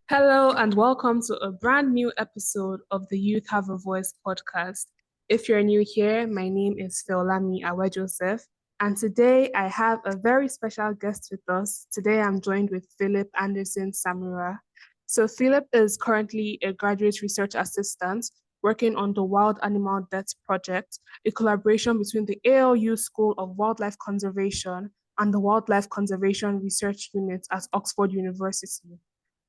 Hello and welcome to a brand new episode of the Youth Have a Voice podcast. If you're new here, my name is Feolami Joseph, and today I have a very special guest with us. Today I'm joined with Philip Anderson Samura. So Philip is currently a graduate research assistant working on the Wild Animal Death Project, a collaboration between the ALU School of Wildlife Conservation and the Wildlife Conservation Research Unit at Oxford University.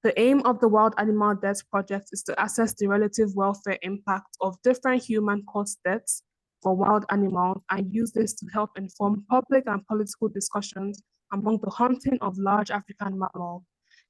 The aim of the Wild Animal Deaths Project is to assess the relative welfare impact of different human-caused deaths for wild animals and use this to help inform public and political discussions among the hunting of large African mammals.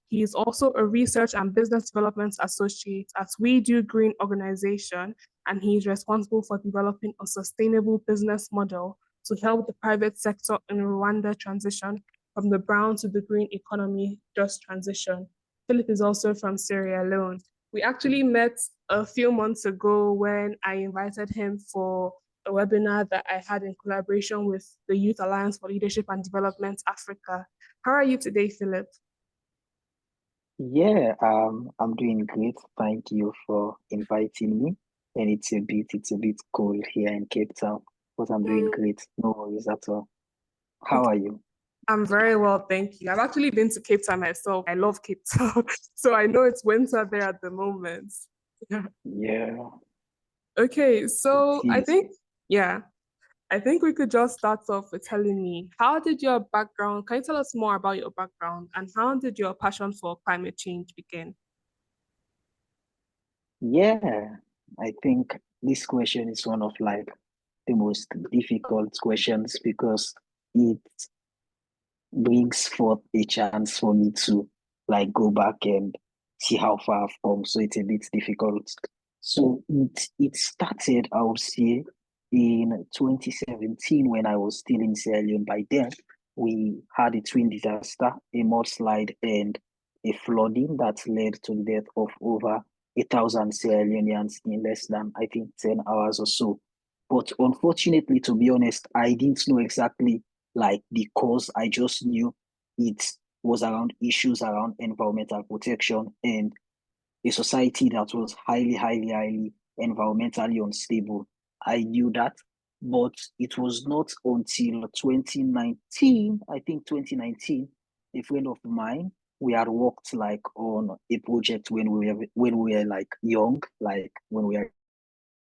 He is also a research and business development associate at We Do Green organization, and he is responsible for developing a sustainable business model to help the private sector in Rwanda transition from the brown to the green economy just transition. Philip is also from Sierra Leone. We actually met a few months ago when I invited him for a webinar that I had in collaboration with the Youth Alliance for Leadership and Development Africa. How are you today, Philip? I'm doing great. Thank you for inviting me. And it's a bit cold here in Cape Town, but I'm doing Mm, great. No worries at all. How are you? I'm very well, thank you. I've actually been to Cape Town myself. I love Cape Town, so I know it's winter there at the moment. Yeah. Yeah, Okay, it so is. yeah, I think we could just start off with telling me, how did your background, can you tell us more about your background and how did your passion for climate change begin? Yeah, I think this question is one of like the most difficult questions because it brings forth a chance for me to like go back and see how far I've come. So it's a bit difficult. So it started, I would say, in 2017 when I was still in Sierra Leone. By then, we had a twin disaster, a mudslide, and a flooding that led to the death of over 1,000 Sierra Leoneans in less than, I think, 10 hours or so. But unfortunately, to be honest, I didn't know exactly like the cause. I just knew it was around issues around environmental protection and a society that was highly environmentally unstable. I knew that, but it was not until 2019, I think 2019, a friend of mine, we had worked like on a project when we were like young, like when we were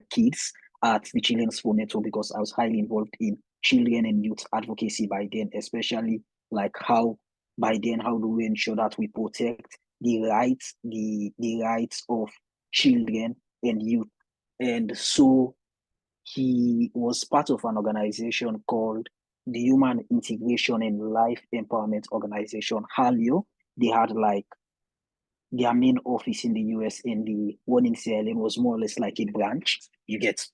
kids at the Children's Fund Network because I was highly involved in children and youth advocacy by then, especially like how do we ensure that we protect the rights of children and youth. And so he was part of an organization called the Human Integration and Life Empowerment Organization, HALIO. They had like their main office in the US, and the one in Sierra Leone was more or less like a branch. You get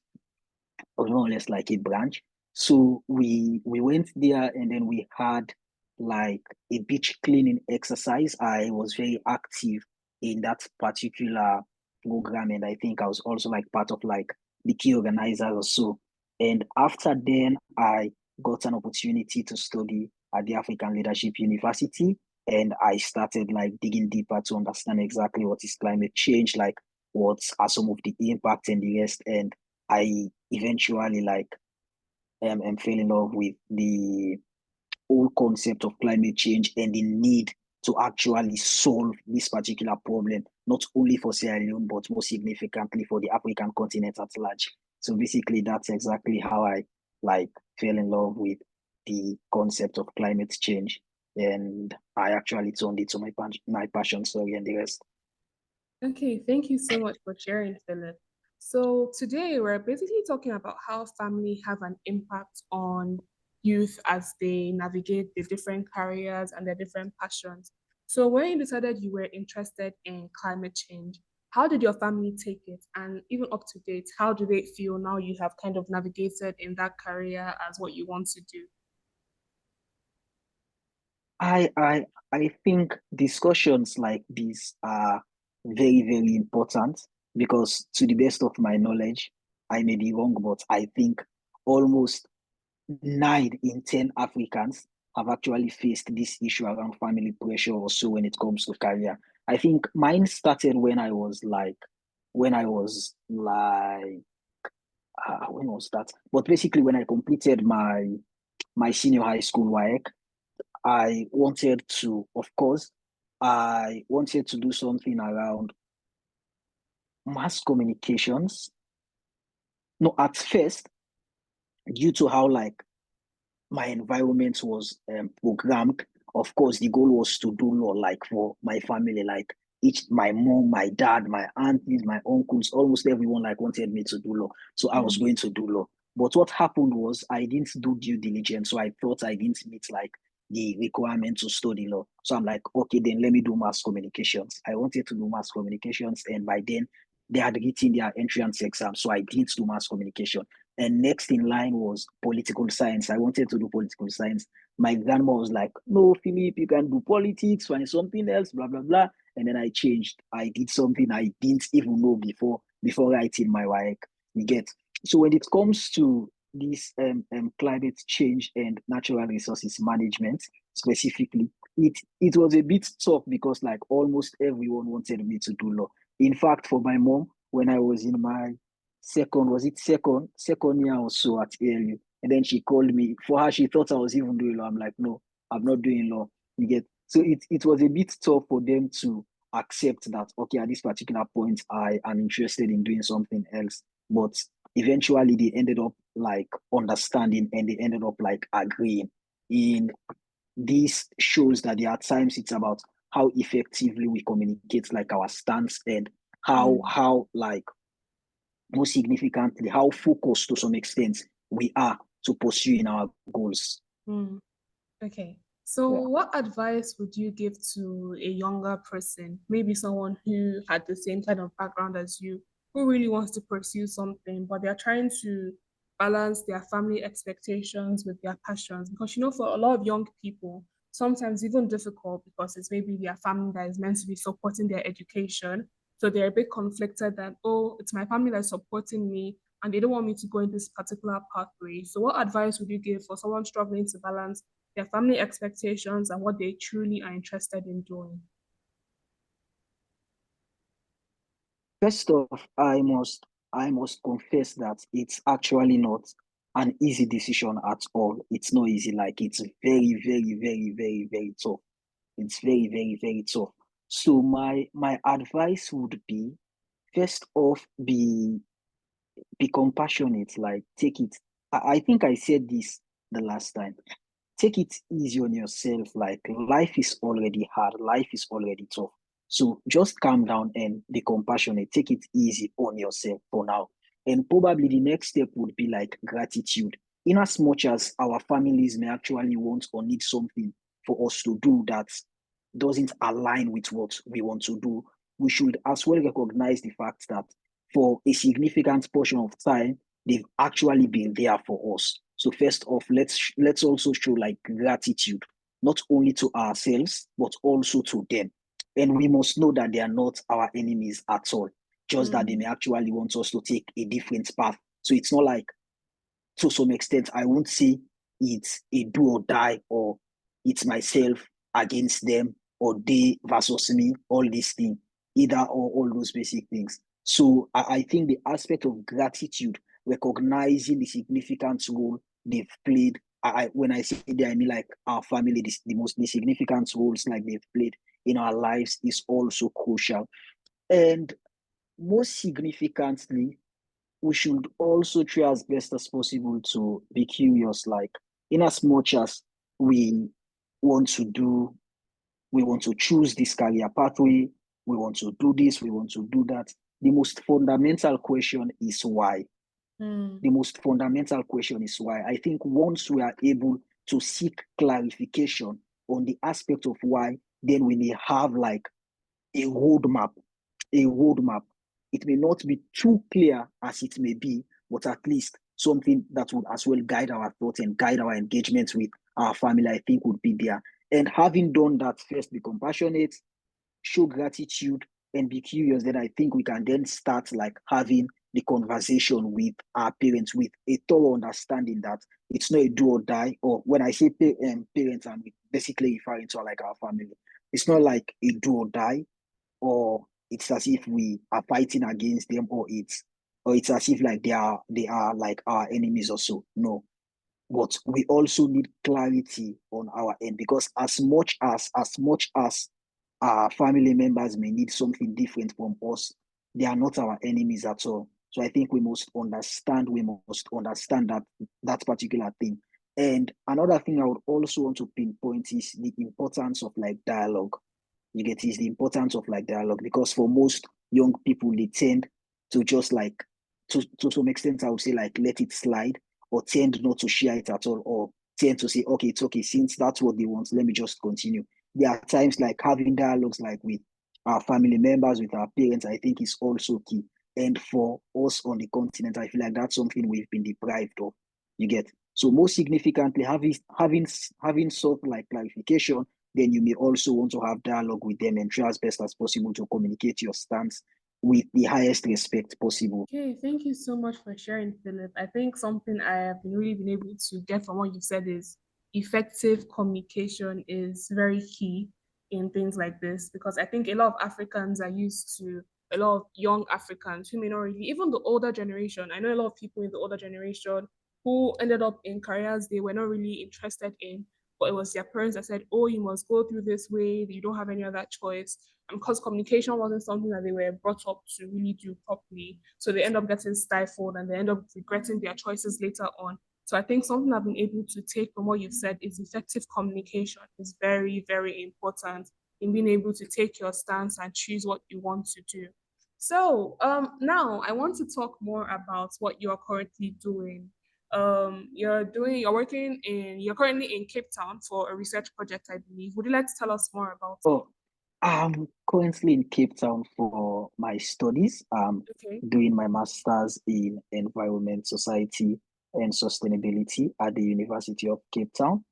more or less like a branch. So we went there and then we had like a beach cleaning exercise. I was very active in that particular program, and I think I was also like part of like the key organizers or so. And after then, I got an opportunity to study at the African Leadership University, and I started like digging deeper to understand exactly what is climate change, like what are some of the impacts and the rest. And I eventually like and fell in love with the whole concept of climate change and the need to actually solve this particular problem, not only for Sierra Leone, but more significantly for the African continent at large. So basically, that's exactly how I like fell in love with the concept of climate change. And I actually turned it to my passion story and the rest. Okay, thank you so much for sharing, Philip. So today we're basically talking about how family have an impact on youth as they navigate the different careers and their different passions. So when you decided you were interested in climate change, how did your family take it? And even up to date, how do they feel now you have kind of navigated in that career as what you want to do? I I I think discussions like this are very important because to the best of my knowledge, I may be wrong, but I think almost 9 in 10 Africans have actually faced this issue around family pressure also when it comes to career. I think mine started when I was like, when I was like, when was that? But basically, when I completed my senior high school work, I wanted to, of course, I wanted to do something around mass communications. No, at first, due to how like my environment was programmed. Of course, the goal was to do law, like for my family, like each my mom, my dad, my aunties, my uncles, almost everyone like wanted me to do law. So I was Mm. going to do law. But what happened was I didn't do due diligence. So I thought I didn't meet like the requirement to study law. So I'm like, okay, then let me do mass communications. I wanted to do mass communications, and by then they had written their entrance exam. So I didn't do mass communication. And next in line was political science. I wanted to do political science. My grandma was like, no, Philip, you can do politics, find something else, blah, blah, blah. And then I changed. I did something I didn't even know before writing my work. You get. So when it comes to this climate change and natural resources management specifically, it was a bit tough because like almost everyone wanted me to do law. In fact, for my mom, when I was in my second year or so at ALU. And then she called me. For her, she thought I was even doing law. I'm like, no, I'm not doing law. You get. So it was a bit tough for them to accept that, okay, at this particular point, I am interested in doing something else. But eventually they ended up like understanding, and they ended up like agreeing. In this shows that there are times it's about how effectively we communicate like our stance, and Mm. how like most significantly, how focused to some extent we are to pursuing our goals. Mm. Okay. So, Yeah. what advice would you give to a younger person, maybe someone who had the same kind of background as you, who really wants to pursue something, but they're trying to balance their family expectations with their passions? Because, for a lot of young people, sometimes even difficult because it's maybe their family that is meant to be supporting their education. So they're a bit conflicted that, oh, it's my family that's supporting me and they don't want me to go in this particular pathway. So, what advice would you give for someone struggling to balance their family expectations and what they truly are interested in doing? First off, I must confess that it's actually not an easy decision at all. It's not easy. Like it's very, very, very, very, very tough. It's very, very, very tough. So my advice would be, first off, be compassionate. Like take it. I think I said this the last time. Take it easy on yourself. Like life is already hard, life is already tough. So just calm down and be compassionate. Take it easy on yourself for now. And probably the next step would be like gratitude. In as much as our families may actually want or need something for us to do that doesn't align with what we want to do, we should as well recognize the fact that for a significant portion of time, they've actually been there for us. So first off, let's also show like gratitude, not only to ourselves, but also to them. And we must know that they are not our enemies at all, just that they Mm. may actually want us to take a different path. So it's not like, to some extent, I won't say it's a do or die, or it's myself against them, or they versus me, all these things, either or all those basic things. So I think the aspect of gratitude, recognizing the significant role they've played. When I say that, I mean like our family, the significant roles like they've played in our lives is also crucial. And most significantly, we should also try as best as possible to be curious, like in as much as we want to do, we want to choose this career pathway, we want to do this, we want to do that. The most fundamental question is why. Mm. The most fundamental question is why. I think once we are able to seek clarification on the aspect of why, then we may have like a roadmap, a roadmap. It may not be too clear as it may be, but at least something that would as well guide our thoughts and guide our engagement with our family, I think would be there. And having done that, first be compassionate, show gratitude, and be curious, then I think we can then start like having the conversation with our parents with a thorough understanding that it's not a do or die. Or when I say parents, I'm basically referring to like our family. It's not like a do or die. it's as if we are fighting against them, or it's as if like they are like our enemies or so. No, but we also need clarity on our end, because as much as our family members may need something different from us, they are not our enemies at all. So I think we must understand that particular thing. And another thing I would also want to pinpoint is the importance of like dialogue. You get, is the importance of like dialogue, because for most young people they tend to just like, to some extent I would say, like let it slide, or tend not to share it at all, or tend to say, okay, it's okay, since that's what they want, let me just continue. There are times like having dialogues like with our family members, with our parents, I think is also key. And for us on the continent, I feel like that's something we've been deprived of. You get, so most significantly, having sort of like clarification, then you may also want to have dialogue with them and try as best as possible to communicate your stance with the highest respect possible. Okay, thank you so much for sharing, Philip. I think something I have really been able to get from what you said is effective communication is very key in things like this, because I think a lot of Africans are used to, a lot of young Africans who may not really, even the older generation. I know a lot of people in the older generation who ended up in careers they were not really interested in, but it was their parents that said, oh, you must go through this way, you don't have any other choice. And because communication wasn't something that they were brought up to really do properly, so they end up getting stifled and they end up regretting their choices later on. So I think something I've been able to take from what you've said is effective communication is very, very important in being able to take your stance and choose what you want to do. So now I want to talk more about what you're currently doing. You're currently in Cape Town for a research project, I believe. Would you like to tell us more about it? Oh, I'm currently in Cape Town for my studies. Okay. Doing my master's in environment, society, and sustainability at the University of Cape Town.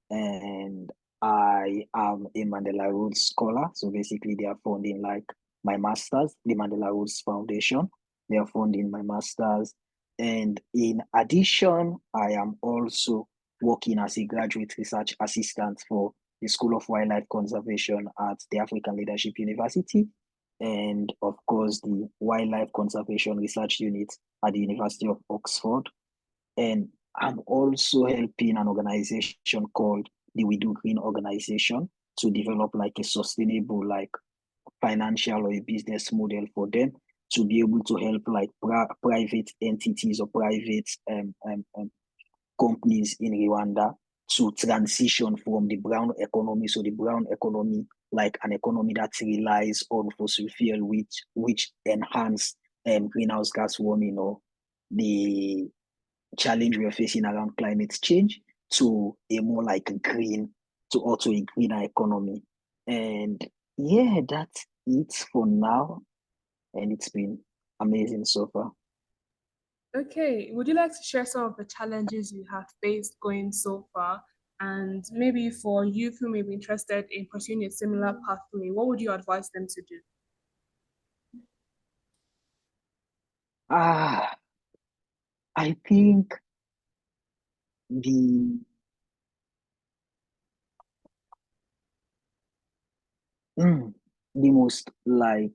And I am a Mandela Rhodes scholar. So basically, they are funding like my master's, the Mandela Rhodes Foundation. They are funding my master's. And in addition, I am also working as a graduate research assistant for the School of Wildlife Conservation at the African Leadership University, and of course the Wildlife Conservation Research Unit at the University of Oxford. And I'm also helping an organization called the We Do Green organization to develop like a sustainable like financial or a business model for them to be able to help like private entities or private companies in Rwanda to transition from the brown economy. So the brown economy, like an economy that relies on fossil fuel, which enhance greenhouse gas warming, or the challenge we are facing around climate change, to a more like green, to also a greener economy. And yeah, that's it for now. And it's been amazing so far. Okay, would you like to share some of the challenges you have faced going so far? And maybe for youth who may be interested in pursuing a similar pathway, what would you advise them to do? Ah, I think the the most like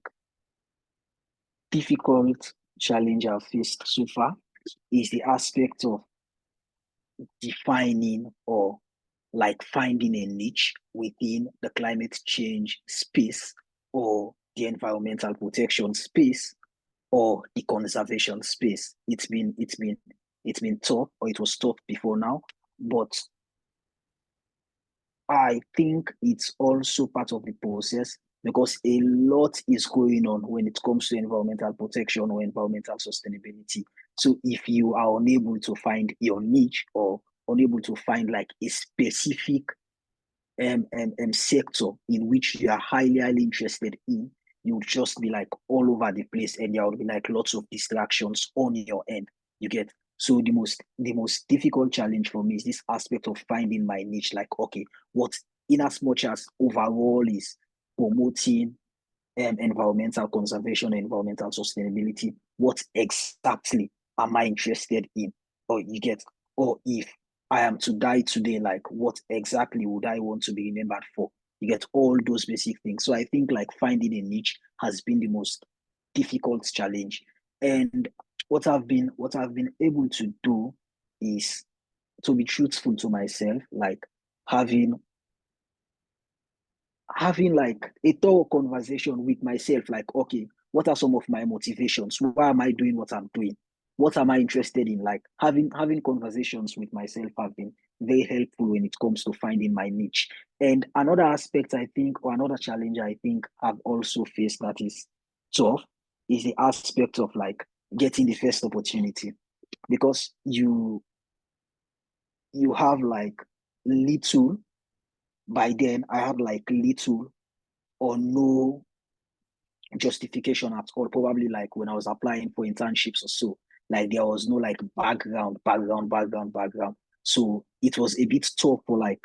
difficult challenge I've faced so far is the aspect of defining or like finding a niche within the climate change space, or the environmental protection space, or the conservation space. It's been tough, or it was tough before now, but I think it's also part of the process, because a lot is going on when it comes to environmental protection or environmental sustainability. So if you are unable to find your niche, or unable to find like a specific sector in which you are highly, highly interested in, you would just be like all over the place, and there would be like lots of distractions on your end. You get, so the most difficult challenge for me is this aspect of finding my niche. Like, okay, what, in as much as overall is promoting environmental conservation, environmental sustainability, what exactly am I interested in? Or you get, or if I am to die today, like what exactly would I want to be remembered for? You get all those basic things. So I think like finding a niche has been the most difficult challenge. And what I've been able to do is to be truthful to myself, like having like a thorough conversation with myself, like, okay, what are some of my motivations? Why am I doing what I'm doing? What am I interested in? Like having conversations with myself have been very helpful when it comes to finding my niche. And another aspect I think, or another challenge I think I've also faced that is tough, is the aspect of like getting the first opportunity. Because you have like little, by then I had like little or no justification at all. Probably like when I was applying for internships or so, like there was no like background. So it was a bit tough for like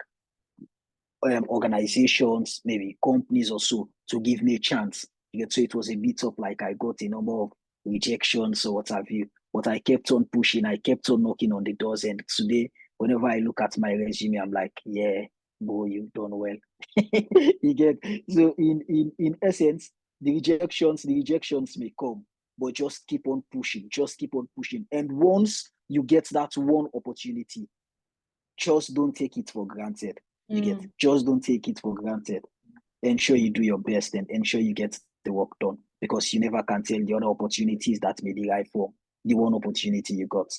organizations, maybe companies or so, to give me a chance. So it was a bit of like I got a number of rejections or what have you. But I kept on pushing, I kept on knocking on the doors. And today, whenever I look at my resume, I'm like, yeah, boy, you've done well. You get so in essence, the rejections may come, but just keep on pushing, just keep on pushing. And once you get that one opportunity, just don't take it for granted. You get just don't take it for granted. Ensure you do your best and ensure you get the work done, because you never can tell the other opportunities that may derive from the one opportunity you got.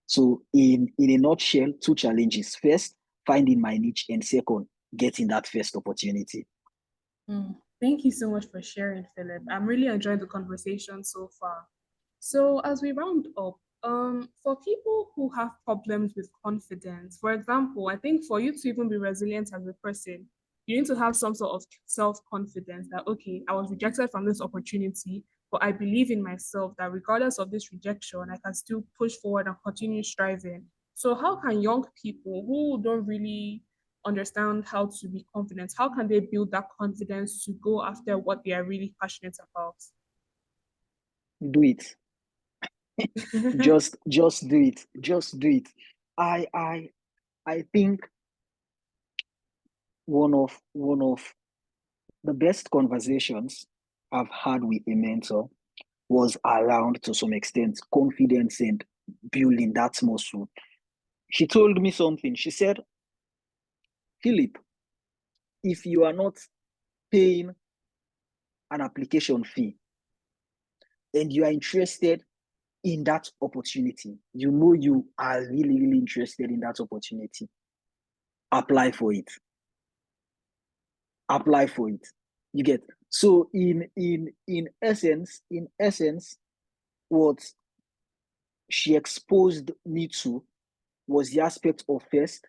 So in a nutshell, two challenges: first, finding my niche, and second, getting that first opportunity. Thank you so much for sharing, Philip. I'm really enjoying the conversation so far. So, as we round up, for people who have problems with confidence, for example, I think for you to even be resilient as a person, you need to have some sort of self-confidence that, okay, I was rejected from this opportunity, but I believe in myself that regardless of this rejection, I can still push forward and continue striving. So, how can young people who don't really understand how to be confident, how can they build that confidence to go after what they are really passionate about? Do it. Just do it. Just do it. I think one of the best conversations I've had with a mentor was around, to some extent, confidence and building that muscle. She told me something. She said, Philip, if you are not paying an application fee and you are interested in that opportunity, you know you are really, really interested in that opportunity, apply for it. Apply for it. You get so in essence, what she exposed me to was the aspect of first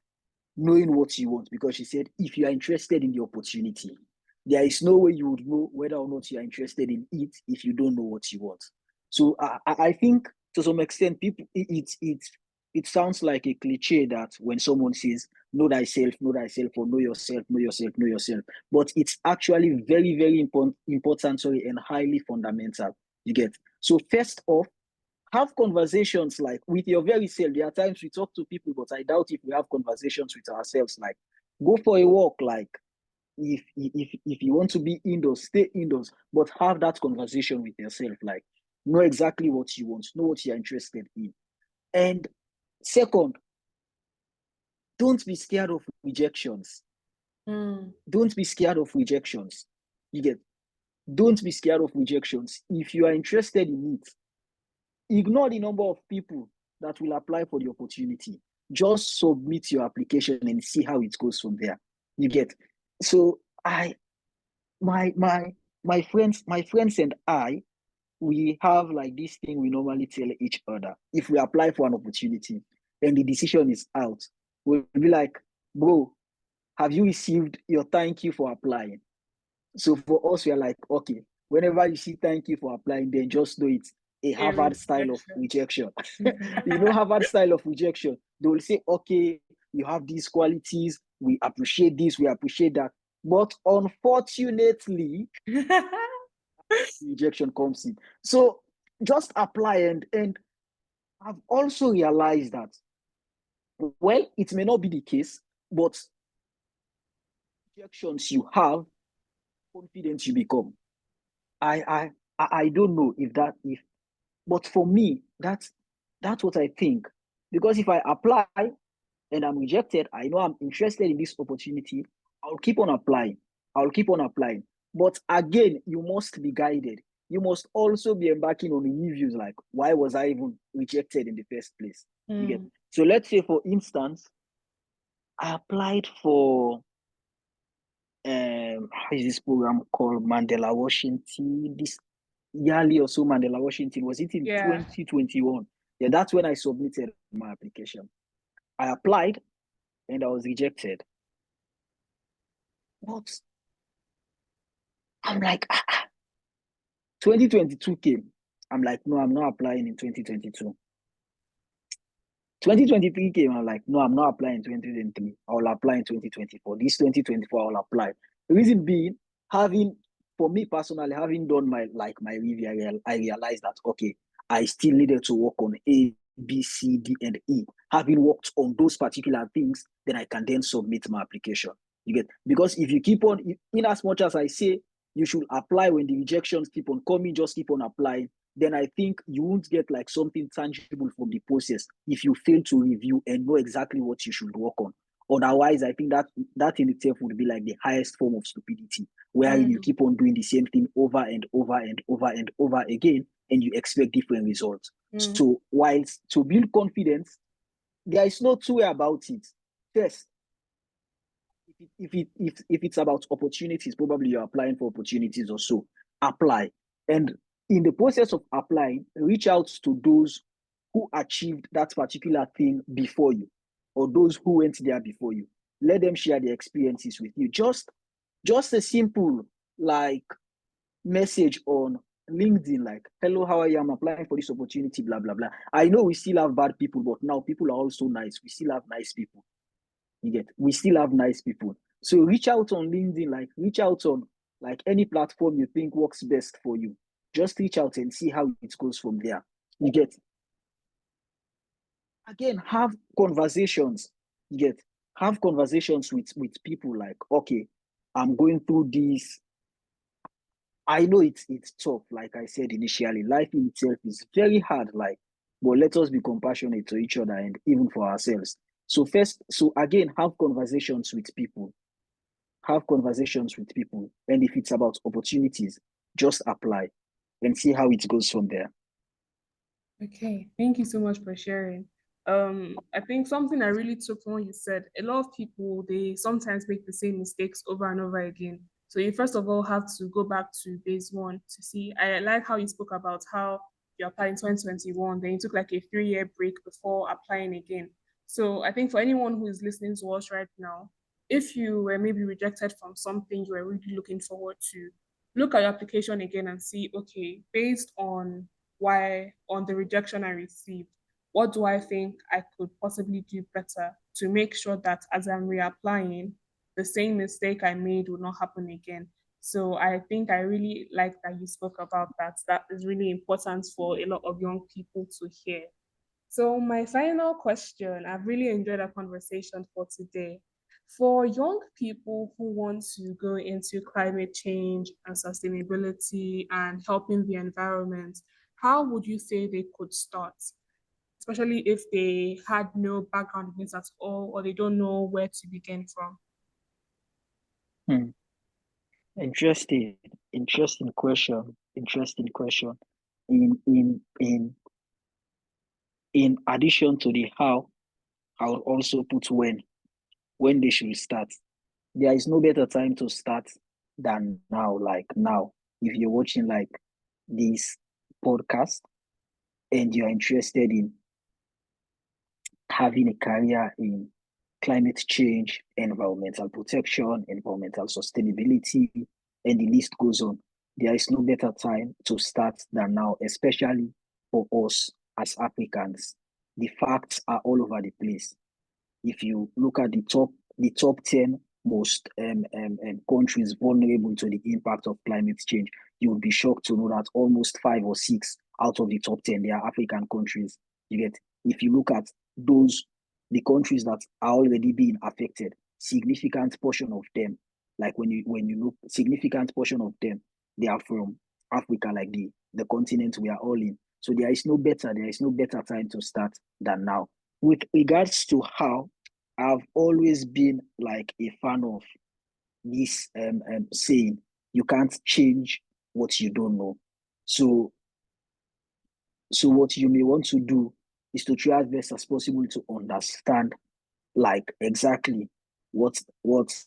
knowing what you want, because she said if you are interested in the opportunity, there is no way you would know whether or not you are interested in it if you don't know what you want. So I think to some extent, people it sounds like a cliche that when someone says know thyself, or know yourself, know yourself, know yourself, but it's actually very, very important, sorry, and highly fundamental. You get so first off, have conversations like with your very self. There are times we talk to people, but I doubt if we have conversations with ourselves. Like, go for a walk. Like, if you want to be indoors, stay indoors, but have that conversation with yourself. Like, know exactly what you want, know what you're interested in. And second, don't be scared of rejections. Don't be scared of rejections. You get, don't be scared of rejections. If you are interested in it, ignore the number of people that will apply for the opportunity. Just submit your application and see how it goes from there. You get so I my my my friends and I, we have like this thing we normally tell each other. If we apply for an opportunity and the decision is out, we'll be like, bro, have you received your thank you for applying? So for us, we are like, okay, whenever you see thank you for applying, then just know it's a A Harvard style of rejection. rejection. Harvard style of rejection. They will say, okay, you have these qualities, we appreciate this, we appreciate that. But unfortunately, rejection comes in. So just apply, and I've also realized that, well, it may not be the case, but rejections you have, confident you become. I don't know but for me, that's what I think. Because if I apply and I'm rejected, I know I'm interested in this opportunity. I'll keep on applying. I'll keep on applying. But again, you must be guided. You must also be embarking on reviews like, why was I even rejected in the first place? You get. So let's say, for instance, I applied for how is this program called, Mandela Washington, this yearly or so Mandela Washington. Was it in 2021? Yeah, that's when I submitted my application. I applied and I was rejected. But I'm like, 2022 came. I'm like, no, I'm not applying in 2022. 2023 came. I'm like, no, I'm not applying in 2023. I will apply in 2024. This 2024, I will apply. The reason being, for me personally, having done my review, I realized that, okay, I still needed to work on A, B, C, D, and E. Having worked on those particular things, then I can then submit my application. You get? Because if you keep on, in as much as I say you should apply when the rejections keep on coming, just keep on applying, then I think you won't get like something tangible from the process if you fail to review and know exactly what you should work on. Otherwise, I think that in itself would be like the highest form of stupidity, where you keep on doing the same thing over and over and over and over again, and you expect different results. So whilst to build confidence, there is no two way about it. First, if it's about opportunities, probably you're applying for opportunities or so, apply. And in the process of applying, reach out to those who achieved that particular thing before you, or those who went there before you. Let them share their experiences with you. Just a simple like message on LinkedIn, like, hello, how are you? I'm applying for this opportunity, blah, blah, blah. I know we still have bad people, but now people are also nice. We still have nice people. We still have nice people. So reach out on LinkedIn, like reach out on like any platform you think works best for you. Just reach out and see how it goes from there. You get. Again, have conversations. You get. Have conversations with people like, okay, I'm going through this. I know it's tough, like I said initially. Life in itself is very hard, like, but let us be compassionate to each other and even for ourselves. So again, have conversations with people. Have conversations with people. And if it's about opportunities, just apply and see how it goes from there. Okay, thank you so much for sharing. I think something I really took from what you said, a lot of people, they sometimes make the same mistakes over and over again. So you first of all have to go back to base one to see. I like how you spoke about how you applied in 2021, then you took like a 3-year break before applying again. So I think for anyone who is listening to us right now, if you were maybe rejected from something you were really looking forward to, look at your application again and see, okay, based on the rejection I received, what do I think I could possibly do better to make sure that as I'm reapplying, the same mistake I made will not happen again. So I think I really like that you spoke about that. That is really important for a lot of young people to hear. So my final question, I've really enjoyed our conversation for today. For young people who want to go into climate change and sustainability and helping the environment, how would you say they could start? Especially if they had no background in this at all, or they don't know where to begin from. Interesting, interesting question. Interesting question. In addition to the how, I would also put when they should start. There is no better time to start than now. Like now, if you're watching like this podcast and you're interested in having a career in climate change, environmental protection, environmental sustainability, and the list goes on. There is no better time to start than now, especially for us as Africans. The facts are all over the place. If you look at the top 10 most countries vulnerable to the impact of climate change, you would be shocked to know that almost 5 or 6 out of the top 10, they are African countries. You get, if you look at the countries that are already being affected, significant portion of them Like when you look, significant portion of them, they are from Africa, like the continent we are all in. So there is no better time to start than now. With regards to how, I've always been like a fan of this saying, you can't change what you don't know. So what you may want to do is to try as best as possible to understand like exactly what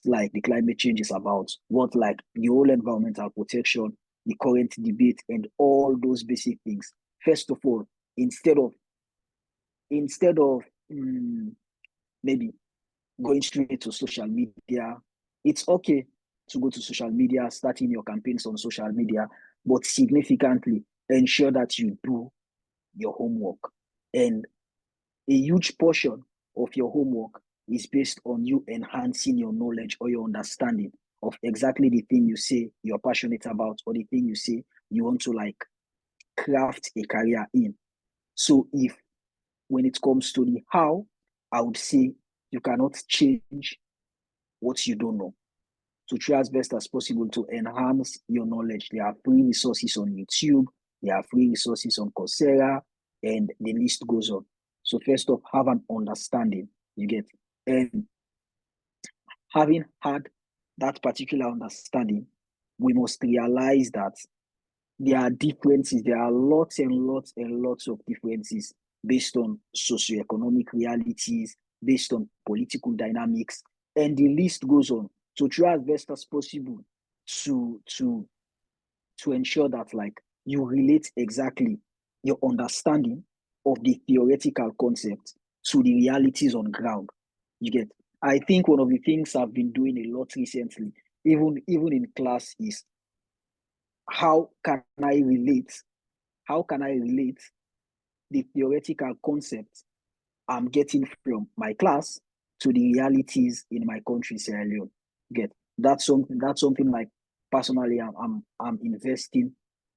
like the climate change is about, what like the whole environmental protection, the current debate, and all those basic things. First of all, instead of maybe going straight to social media, it's okay to go to social media, starting your campaigns on social media, but significantly ensure that you do your homework. And a huge portion of your homework is based on you enhancing your knowledge or your understanding of exactly the thing you say you're passionate about, or the thing you say you want to like craft a career in. So if when it comes to the how, I would say you cannot change what you don't know. To try as best as possible to enhance your knowledge. There are free resources on YouTube, there are free resources on Coursera, and the list goes on. So first off, have an understanding, you get. And having had that particular understanding, we must realize that there are differences. There are lots and lots and lots of differences based on socioeconomic realities, based on political dynamics, and the list goes on. So try as best as possible to ensure that like you relate exactly your understanding of the theoretical concept to the realities on ground. You get. I think one of the things I've been doing a lot recently, even in class, is how can I relate? How can I relate the theoretical concepts I'm getting from my class to the realities in my country, Sierra Leone? Get. That's something like personally I'm investing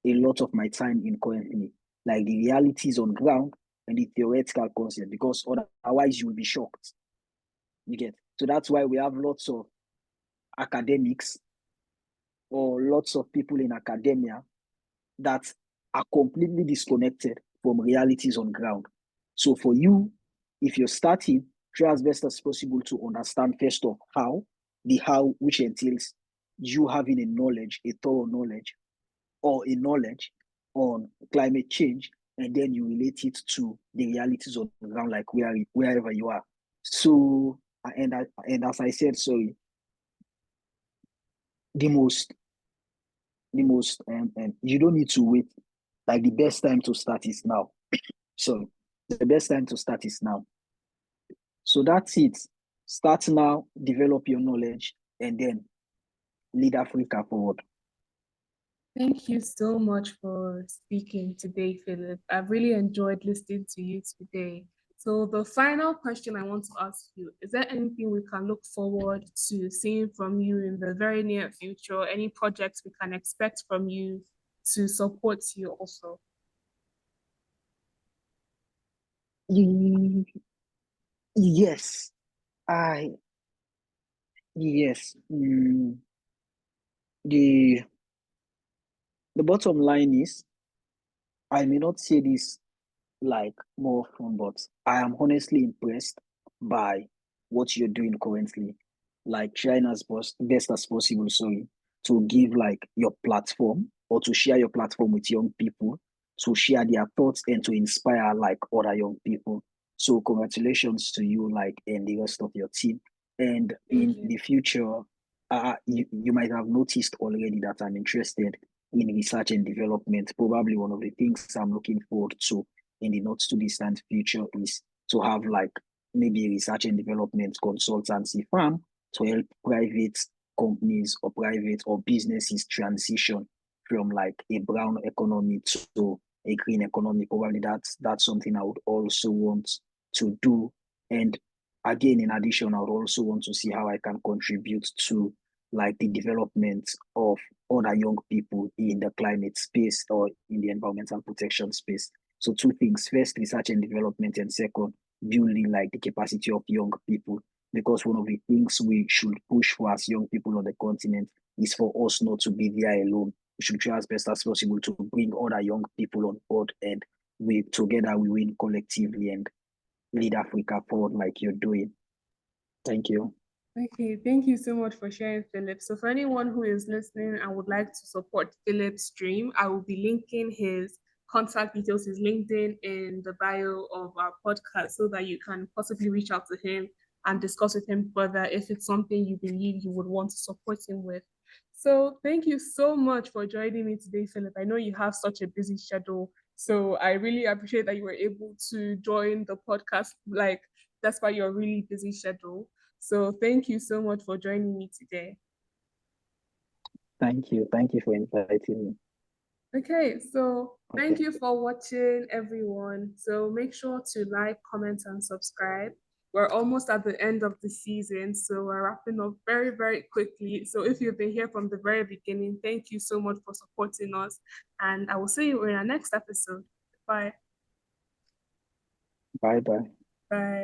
a lot of my time in currently, like the realities on ground and the theoretical concept, because otherwise you will be shocked. You get. So that's why we have lots of academics or lots of people in academia that are completely disconnected from realities on ground. So for you, if you're starting, try as best as possible to understand first of how, the how which entails you having a knowledge, a thorough knowledge, or a knowledge on climate change, and then you relate it to the realities on the ground, like wherever you are. So and as I said, sorry, the most you don't need to wait. Like the best time to start is now. So the best time to start is now. So that's it. Start now, develop your knowledge, and then lead Africa forward. Thank you so much for speaking today, Philip. I've really enjoyed listening to you today. So, the final question I want to ask you, is there anything we can look forward to seeing from you in the very near future? Any projects we can expect from you to support you also? Yes, I yes. The bottom line is, I may not say this like more often, but I am honestly impressed by what you're doing currently. Like trying as best as possible, sorry, to give like your platform or to share your platform with young people, to share their thoughts and to inspire like other young people. So congratulations to you, like, and the rest of your team. And Thank in you. the future, you might have noticed already that I'm interested in research and development. Probably one of the things I'm looking forward to in the not too distant future is to have like maybe a research and development consultancy firm to help private companies or private or businesses transition from like a brown economy to a green economy. Probably that's something I would also want to do. And again, in addition, I would also want to see how I can contribute to like the development of other young people in the climate space or in the environmental protection space. So two things: first, research and development, and second, building like the capacity of young people. because one of the things we should push for as young people on the continent is for us not to be there alone. We should try as best as possible to bring other young people on board, and we together we win collectively and lead Africa forward like you're doing. Thank you. Okay, thank you so much for sharing, Philip. So, for anyone who is listening and would like to support Philip's dream, I will be linking his contact details, his LinkedIn in the bio of our podcast so that you can possibly reach out to him and discuss with him further if it's something you believe you would want to support him with. So, thank you so much for joining me today, Philip. I know you have such a busy schedule, so I really appreciate that you were able to join the podcast, like, despite your really busy schedule. So thank you so much for joining me today. Thank you. Thank you for inviting me. Okay, so thank Okay. you for watching, everyone. So make sure to like, comment, and subscribe. We're almost at the end of the season, so we're wrapping up very, very quickly. So if you've been here from the very beginning, thank you so much for supporting us. And I will see you in our next episode. Bye. Bye bye. Bye.